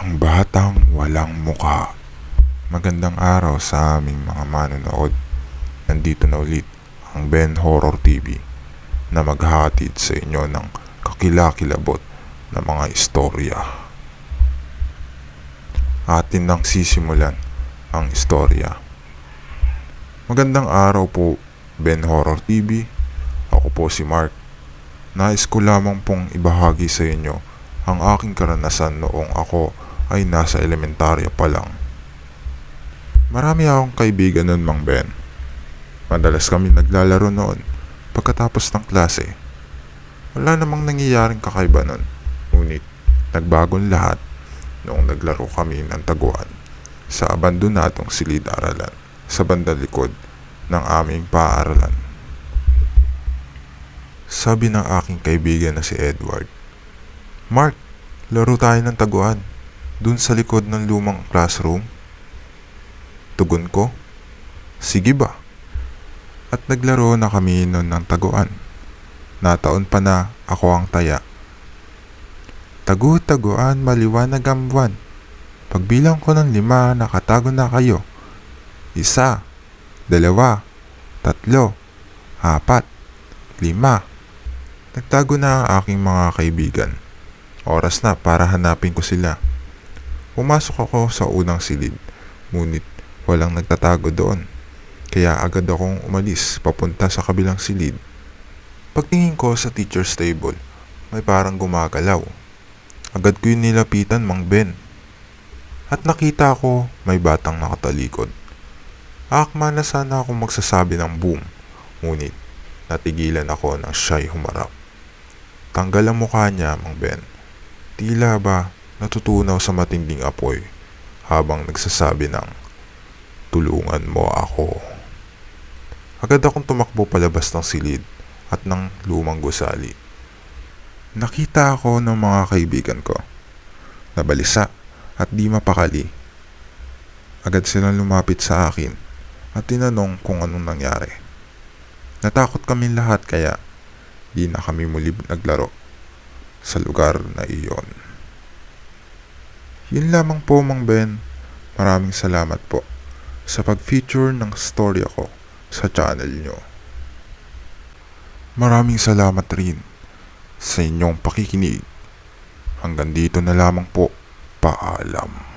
Ang batang walang muka. Magandang araw sa aming mga manonood. Nandito na ulit ang Ben Horror TV na maghahatid sa inyo ng kakilakilabot na mga istorya. Atin nang sisimulan ang istorya. Magandang araw po, Ben Horror TV. Ako po si Mark. Nais ko lamang pong ibahagi sa inyo ang aking karanasan noong ako ay nasa elementarya pa lang. Marami akong kaibigan noon, Mang Ben. Madalas kami naglalaro noon pagkatapos ng klase. Wala namang nangyayaring kakaiba noon. Ngunit nagbagong lahat noong naglaro kami ng taguan sa abandonadong silid-aralan sa bandang likod ng aming paaralan. Sabi ng aking kaibigan na si Edward, "Mark, laro tayo ng taguan dun sa likod ng lumang classroom." Tugon ko, "Sige ba?" At naglaro na kami noon ng taguan. Nataon pa na ako ang taya. "Tagu-taguan, maliwanag ang buwan. Pagbilang ko ng 5, nakatago na kayo. 1, 2, 3, 4, 5. Nagtago na ang aking mga kaibigan. Oras na para hanapin ko sila. Pumasok ako sa unang silid, ngunit walang nagtatago doon. Kaya agad akong umalis papunta sa kabilang silid. Pagtingin ko sa teacher's table, may parang gumagalaw. Agad ko yung nilapitan, Mang Ben. At nakita ko may batang nakatalikod. Akma na sana akong magsasabi ng boom, ngunit natigilan ako nang siya'y humarap. Tanggal ang mukha niya, Mang Ben. Tila ba natutunaw sa matinding apoy habang nagsasabi ng, "Tulungan mo ako." Agad akong tumakbo palabas ng silid at ng lumang gusali. Nakita ako ng mga kaibigan ko. Nabalisa at di mapakali. Agad silang lumapit sa akin at tinanong kung anong nangyari. Natakot kami lahat kaya di na kami muli naglaro sa lugar na iyon. Yun lamang po, Mang Ben. Maraming salamat po sa pag-feature ng storya ko sa channel nyo. Maraming salamat rin sa inyong pakikinig. Hanggang dito na lamang po. Paalam.